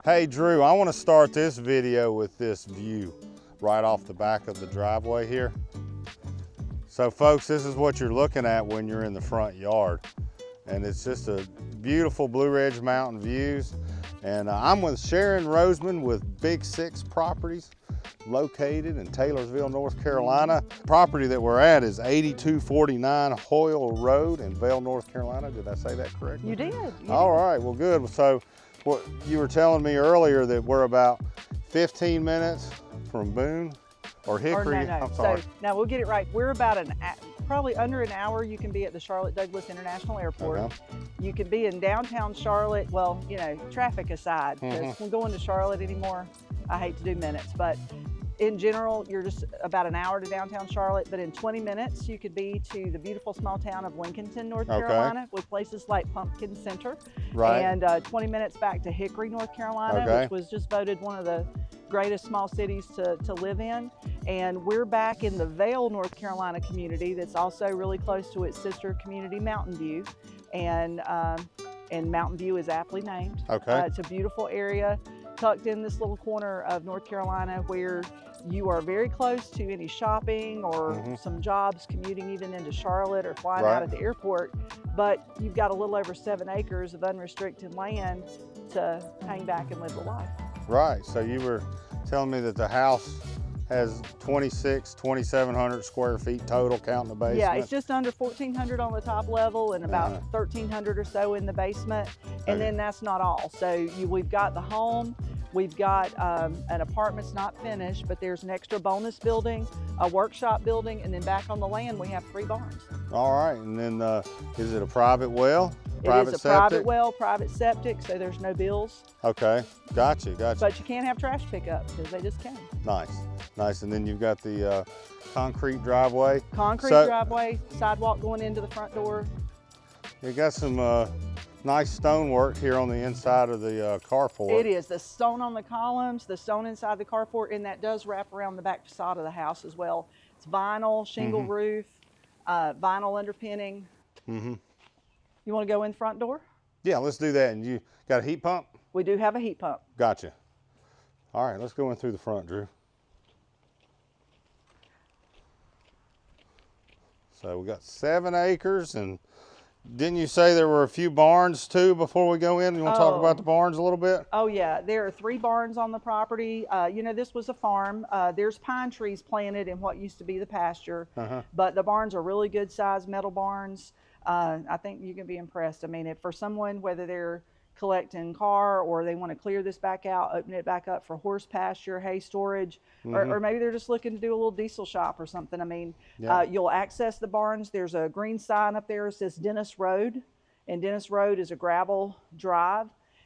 Hey Drew, I want to start this video with this view right off the back of the driveway here. So folks, this is what you're looking at when you're in the front yard. And it's just a beautiful Blue Ridge Mountain views. And I'm with Sharon Roseman with Big Six Properties located in Taylorsville, North Carolina. The property that we're at is 8249 Hoyle Road in Vale, North Carolina. Did I say that correctly? You did. All right, well good. So what you were telling me earlier that we're about 15 minutes from Boone or Hickory. Or no. I'm sorry. So now we'll get it right. We're about probably under an hour. You can be at the Charlotte Douglas International Airport. Okay. You can be in downtown Charlotte. Well, you know, traffic aside, because when going to Charlotte anymore, I hate to do minutes, but in general, you're just about an hour to downtown Charlotte, but in 20 minutes, you could be to the beautiful small town of Lincolnton, North Carolina, with places like Pumpkin Center. Right. And 20 minutes back to Hickory, North Carolina, which was just voted one of the greatest small cities to live in. And we're back in the Vale, North Carolina community that's also really close to its sister community, Mountain View. And Mountain View is aptly named. Okay. It's a beautiful area tucked in this little corner of North Carolina where you are very close to any shopping or some jobs, commuting even into Charlotte or flying out at the airport, but you've got a little over 7 acres of unrestricted land to hang back and live the life. Right, so you were telling me that the house has 2,700 square feet total, counting the basement. Yeah, it's just under 1,400 on the top level and about 1,300 or so in the basement. And then that's not all. So we've got the home, we've got an apartment's not finished, but there's an extra bonus building, a workshop building, and then back on the land we have 3 barns. All right, and then is it a private well? It is a private well, private septic, so there's no bills. Okay, gotcha. But you can't have trash pickup because they just can't. Nice. And then you've got the concrete driveway. Driveway, sidewalk going into the front door. You got some nice stonework here on the inside of the carport. It is, the stone on the columns, the stone inside the carport, and that does wrap around the back facade of the house as well. It's vinyl, shingle roof, vinyl underpinning. You want to go in the front door? Yeah, let's do that. And you got a heat pump? We do have a heat pump. Gotcha. All right, let's go in through the front, Drew. So we got 7 acres, and didn't you say there were a few barns too before we go in? You want to talk about the barns a little bit? Oh yeah, there are 3 barns on the property. You know, this was a farm. There's pine trees planted in what used to be the pasture, but the barns are really good sized metal barns. I think you can be impressed. I mean, if for someone, whether they're collecting car or they want to clear this back out, open it back up for horse pasture, hay storage, or maybe they're just looking to do a little diesel shop or something. I mean, you'll access the barns. There's a green sign up there that says Dennis Road, and Dennis Road is a gravel drive,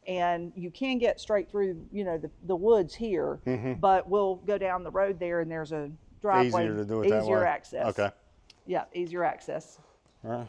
and you can get straight through, you know, the woods here, but we'll go down the road there and there's a driveway. Easier to do it that way. Easier access. Okay. Yeah, easier access. All right.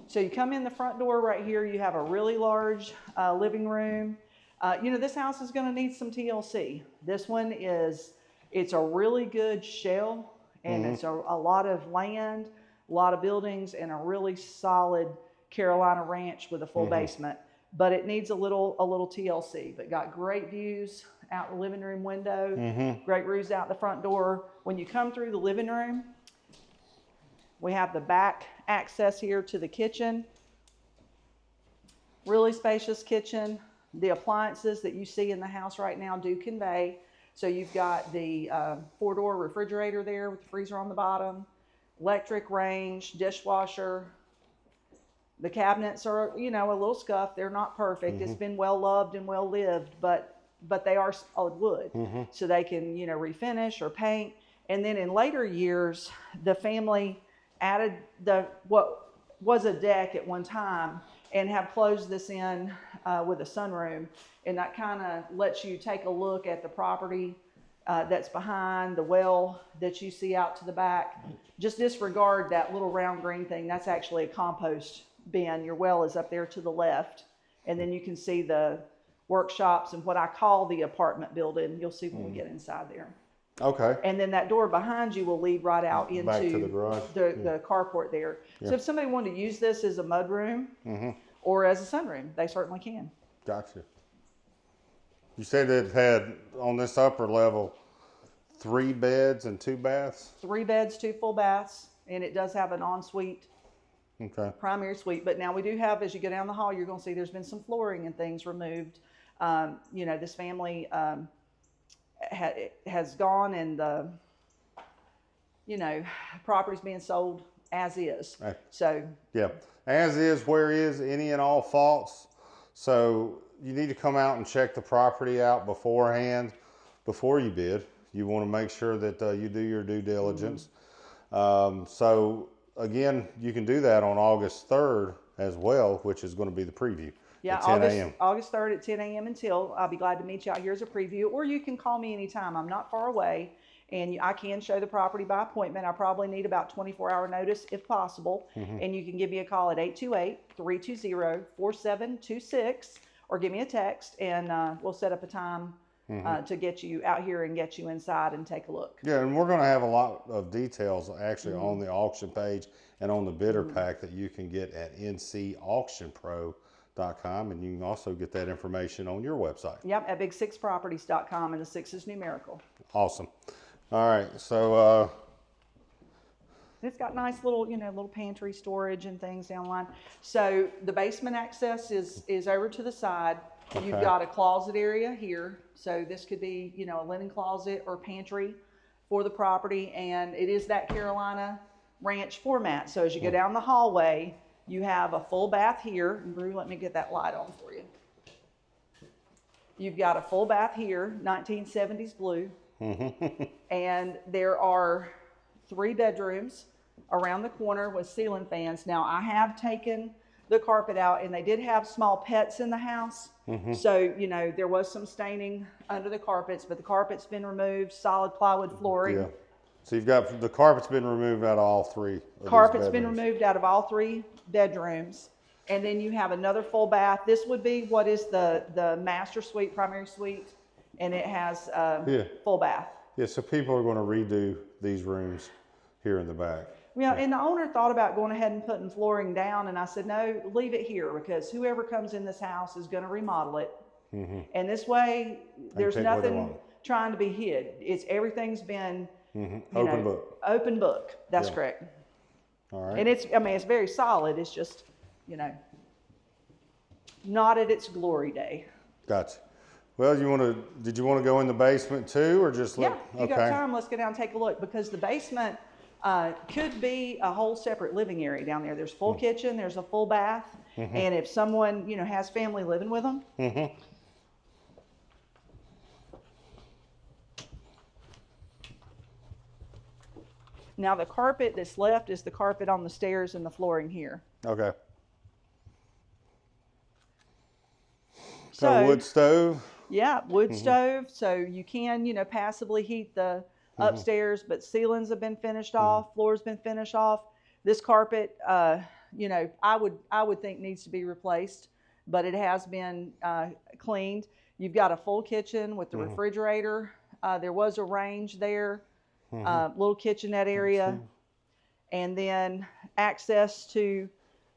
So you come in the front door right here, you have a really large living room. You know, this house is going to need some TLC. This one it's a really good shell, and it's a lot of land, a lot of buildings, and a really solid Carolina ranch with a full basement. But it needs a little TLC, but got great views out the living room window, great views out the front door. When you come through the living room, we have the back access here to the kitchen. Really spacious kitchen. The appliances that you see in the house right now do convey. So you've got the 4-door refrigerator there with the freezer on the bottom, electric range, dishwasher. The cabinets are, you know, a little scuffed. They're not perfect. It's been well loved and well lived, but they are solid wood. So they can, you know, refinish or paint. And then in later years, the family added what was a deck at one time and have closed this in with a sunroom, and that kind of lets you take a look at the property that's behind the well that you see out to the back. Just disregard that little round green thing. That's actually a compost bin. Your well is up there to the left, and then you can see the workshops and what I call the apartment building. You'll see when we get inside there. Okay. And then that door behind you will lead right out into Back to the garage. the carport there. So if somebody wanted to use this as a mudroom or as a sunroom, they certainly can. Gotcha. You said it had, on this upper level, 3 beds and 2 baths? 3 beds, 2 full baths, and it does have an ensuite primary suite. But now we do have, as you go down the hall, you're going to see there's been some flooring and things removed. You know, this family has gone, and the, you know, property's being sold as is. Right. So yeah, as is, where is, any and all faults. So you need to come out and check the property out beforehand, before you bid. You want to make sure that you do your due diligence. So again, you can do that on August 3rd as well, which is going to be the preview. Yeah, at 10 a.m. August 3rd at 10 a.m. until. I'll be glad to meet you out here as a preview, or you can call me anytime. I'm not far away, and I can show the property by appointment. I probably need about 24-hour notice if possible, and you can give me a call at 828-320-4726, or give me a text, and we'll set up a time to get you out here and get you inside and take a look. Yeah, and we're going to have a lot of details actually on the auction page and on the bidder pack that you can get at ncauctionpro.com, and you can also get that information on your website. Yep, at big6properties.com, and the 6 is numerical. Awesome. All right, so it's got nice little, you know, little pantry storage and things down the line. So the basement access is over to the side. You've got a closet area here. So this could be, you know, a linen closet or pantry for the property. And it is that Carolina Ranch format. So as you go down the hallway, you have a full bath here. And Brew, let me get that light on for you. You've got a full bath here, 1970s blue. And there are 3 bedrooms around the corner with ceiling fans. Now, I have taken the carpet out, and they did have small pets in the house. So, you know, there was some staining under the carpets, but the carpet's been removed, solid plywood flooring. yeah. So you've got, the carpet's been removed out of all 3 of these Carpet's been bedrooms. removed out of all 3 bedrooms. And then you have another full bath. This would be what is the master suite, primary suite, and it has full bath. Yeah, so people are going to redo these rooms here in the back. Yeah, and the owner thought about going ahead and putting flooring down, and I said, no, leave it here, because whoever comes in this house is going to remodel it. And this way, there's nothing trying to be hid. Everything's been Open book. Open book. That's correct. All right. And it's very solid. It's just, you know, not at its glory day. Gotcha. Well, did you want to go in the basement too, or just look? Yeah, if you got time, let's go down and take a look, because the basement could be a whole separate living area down there. There's full kitchen, there's a full bath, and if someone, you know, has family living with them. Now the carpet that's left is the carpet on the stairs and the flooring here. Okay. So wood stove? Yeah, wood stove. So you can, you know, passively heat the upstairs, but ceilings have been finished off, floor's been finished off. This carpet, you know, I would think needs to be replaced, but it has been cleaned. You've got a full kitchen with the refrigerator. There was a range there, little kitchenette area, and then access to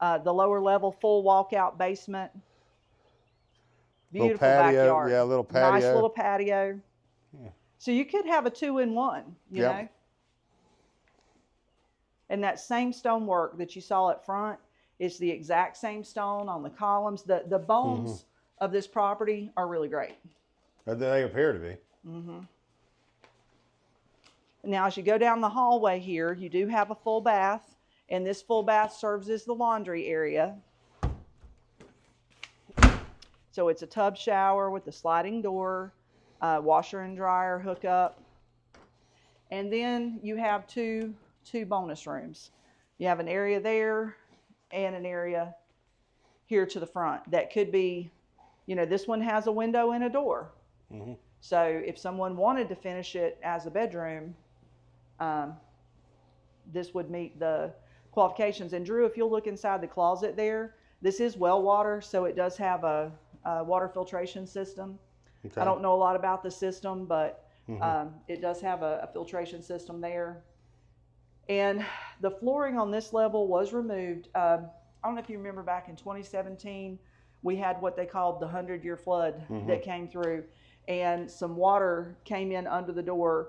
the lower level full walkout basement. Beautiful patio, backyard. yeah, little patio. Nice little patio. Yeah. So you could have a 2-in-1, you know. And that same stonework that you saw up front is the exact same stone on the columns. The bones of this property are really great. They appear to be. Now, as you go down the hallway here, you do have a full bath, and this full bath serves as the laundry area. So it's a tub shower with a sliding door, washer and dryer hookup. And then you have two bonus rooms. You have an area there and an area here to the front. That could be, you know, this one has a window and a door. So if someone wanted to finish it as a bedroom, this would meet the qualifications. And Drew, if you'll look inside the closet there, this is well water, so it does have a water filtration system. I don't know a lot about the system, but It does have a filtration system there. And the flooring on this level was removed. I don't know if you remember back in 2017, we had what they called the 100-year flood that came through, and some water came in under the door.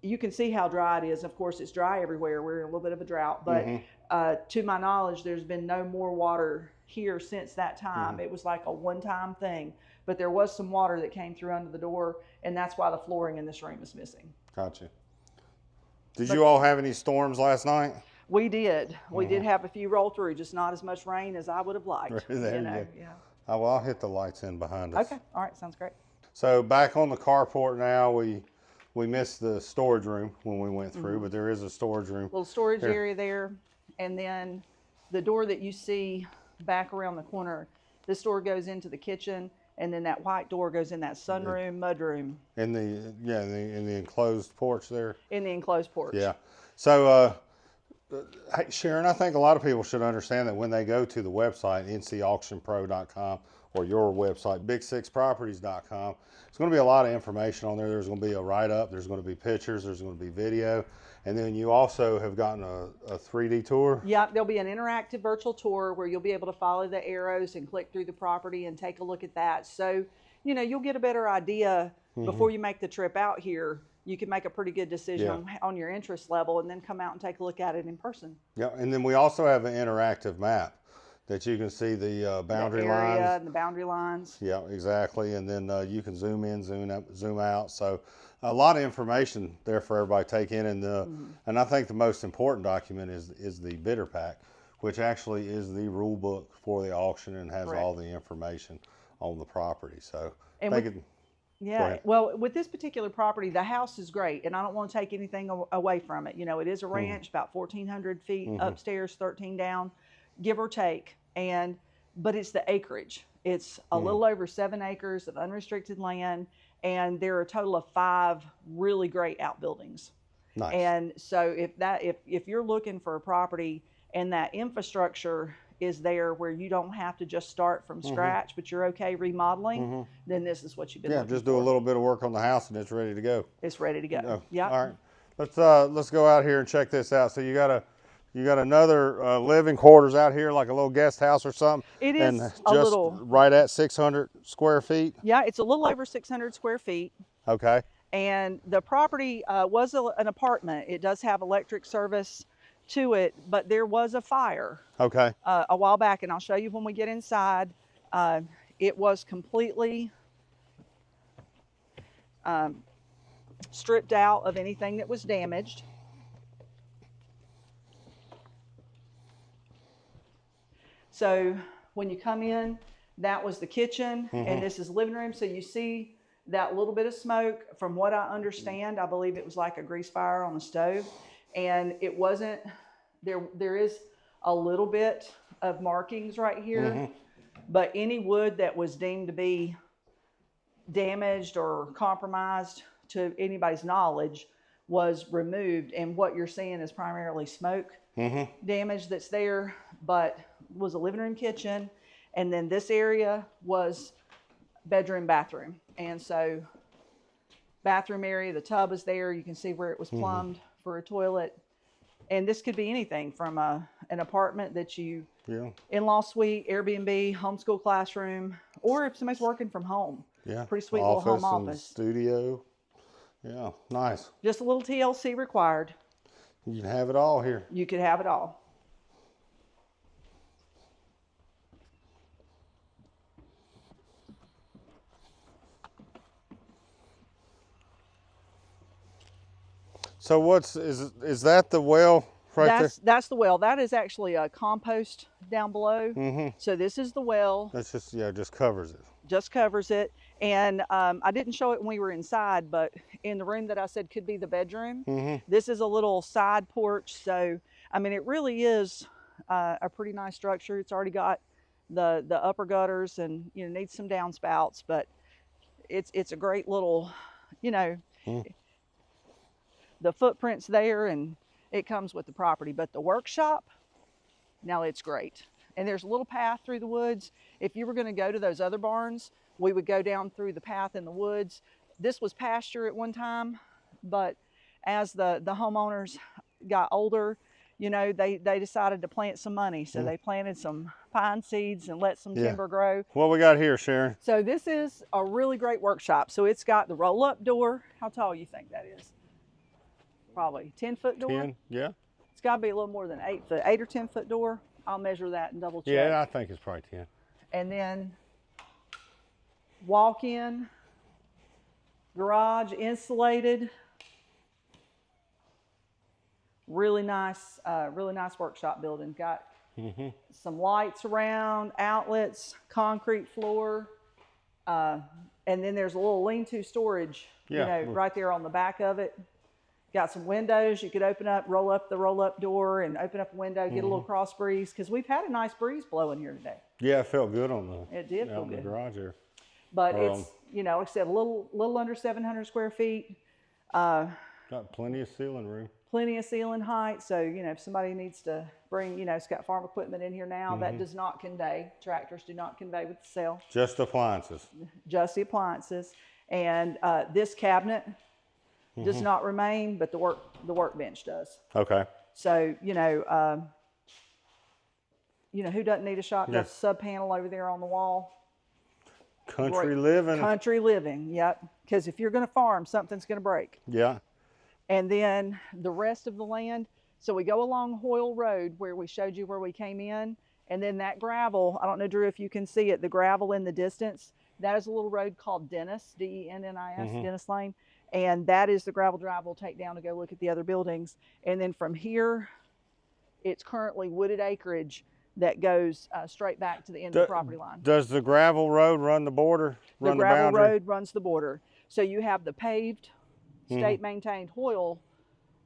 You can see how dry it is. Of course, it's dry everywhere. We're in a little bit of a drought, but to my knowledge, there's been no more water here since that time. It was like a one-time thing, but there was some water that came through under the door, and that's why the flooring in this room is missing. Gotcha. Did you all have any storms last night? We did. We did have a few roll through, just not as much rain as I would have liked. There you go. Yeah. Oh, well, I'll hit the lights in behind us. Okay. All right. Sounds great. So back on the carport now, we missed the storage room when we went through, but there is a storage room. Little storage area there, and then the door that you see back around the corner, this door goes into the kitchen, and then that white door goes in that sunroom, mudroom. In the enclosed porch there. In the enclosed porch. Yeah. So, hey, Sharon, I think a lot of people should understand that when they go to the website, ncauctionpro.com, or your website, big6properties.com, there's going to be a lot of information on there. There's going to be a write-up. There's going to be pictures. There's going to be video. And then you also have gotten a 3D tour. Yeah, there'll be an interactive virtual tour where you'll be able to follow the arrows and click through the property and take a look at that. So, you know, you'll get a better idea before you make the trip out here. You can make a pretty good decision on your interest level and then come out and take a look at it in person. Yeah, and then we also have an interactive map that you can see the boundary lines. And the boundary lines. Yeah, exactly. And then you can zoom in, zoom out. So a lot of information there for everybody to take in. And and I think the most important document is the bidder pack, which actually is the rule book for the auction and has all the information on the property. So yeah, well, with this particular property, the house is great, and I don't want to take anything away from it. You know, it is a ranch, about 1,400 feet upstairs, 13 down, give or take. But it's the acreage. It's a little over 7 acres of unrestricted land, and there are a total of 5 really great outbuildings. Nice. And so if you're looking for a property and that infrastructure is there where you don't have to just start from scratch, but you're okay remodeling, then this is what you've been looking just for. do a little bit of work on the house and it's ready to go. It's ready to go. Oh, Yeah. all right. Let's go out here and check this out. So you got another living quarters out here, like a little guest house or something. It is and a just little right at 600 square feet. Yeah, it's a little over 600 square feet. Okay. And the property was an apartment. It does have electric service to it, but there was a fire a while back, and I'll show you when we get inside. It was completely stripped out of anything that was damaged. So when you come in, that was the kitchen, and this is the living room. So you see that little bit of smoke. From what I understand, I believe it was like a grease fire on the stove. And it wasn't, there is a little bit of markings right here, but any wood that was deemed to be damaged or compromised to anybody's knowledge was removed. And what you're seeing is primarily smoke damage that's there, but was a living room, kitchen, and then this area was bedroom, bathroom. And so bathroom area, the tub is there. You can see where it was plumbed for a toilet. And this could be anything from an apartment that you, in-law suite, Airbnb, homeschool classroom, or if somebody's working from home. Yeah. Pretty sweet little home office. Studio. Yeah, nice. Just a little TLC required. You can have it all here. You could have it all. So is that the well right there? That's the well. That is actually a compost down below. So this is the well. That's just covers it. Just covers it. And I didn't show it when we were inside, but in the room that I said could be the bedroom, this is a little side porch. So, I mean, it really is a pretty nice structure. It's already got the upper gutters and, you know, needs some downspouts, but it's a great little, you know, the footprint's there and it comes with the property. But the workshop, now it's great. And there's a little path through the woods. If you were going to go to those other barns, we would go down through the path in the woods. This was pasture at one time, but as the homeowners got older, you know, they decided to plant some money. So they planted some pine seeds and let some timber grow. What we got here, Sharon? So this is a really great workshop. So it's got the roll-up door. How tall you think that is? Probably 10-foot door. 10, yeah. It's got to be a little more than 8 foot, 8 or 10-foot door. I'll measure that and double check. Yeah, I think it's probably 10. And then walk-in, garage, insulated. Really nice workshop building. Got some lights around, outlets, concrete floor, and then there's a little lean-to storage, you know, right there on the back of it. Got some windows you could open up, roll up the roll-up door and open up a window, get a little cross breeze, because we've had a nice breeze blowing here today. Yeah, it felt good on the. It did feel in good. The garage there. But it's, you know, like I said, a little under 700 square feet. Got plenty of ceiling room. Plenty of ceiling height. So, you know, if somebody needs to bring, you know, it's got farm equipment in here now, that does not convey. Tractors do not convey with the sale. Just appliances. Just the appliances. And this cabinet does not remain, but the workbench does. Okay. So, you know, who doesn't need a shotgun sub panel over there on the wall? Country living. Country living, yep. Because if you're going to farm, something's going to break. Yeah. And then the rest of the land. So we go along Hoyle Road where we showed you where we came in. And then that gravel, I don't know, Drew, if you can see it, the gravel in the distance, that is a little road called Dennis, D-E-N-N-I-S, Dennis Lane. And that is the gravel drive we'll take down to go look at the other buildings. And then from here, it's currently wooded acreage that goes straight back to the end of the property line. Does the gravel road run the border? The gravel road runs the border. So you have the paved, state-maintained Hoyle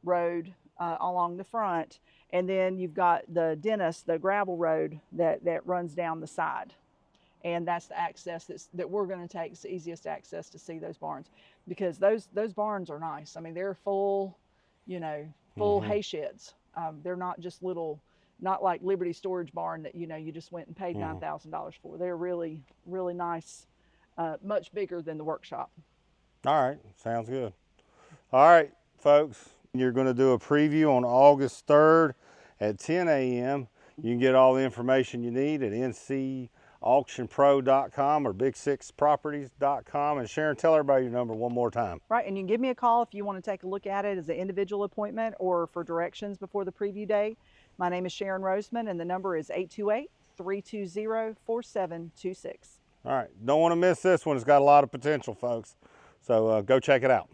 Road along the front, and then you've got the Dennis, the gravel road that runs down the side. And that's the access that we're going to take. It's the easiest access to see those barns, because those barns are nice. I mean, they're full, you know, full hay sheds. They're not just little, not like Liberty Storage Barn that, you know, you just went and paid $9,000 for. They're really, really nice, much bigger than the workshop. All right, sounds good. All right, folks, you're going to do a preview on August 3rd at 10 a.m. You can get all the information you need at ncauctionpro.com or big6properties.com. And Sharon, tell everybody your number one more time. Right, and you can give me a call if you want to take a look at it as an individual appointment or for directions before the preview day. My name is Sharon Roseman, and the number is 828-320-4726. All right, don't want to miss this one. It's got a lot of potential, folks. So go check it out.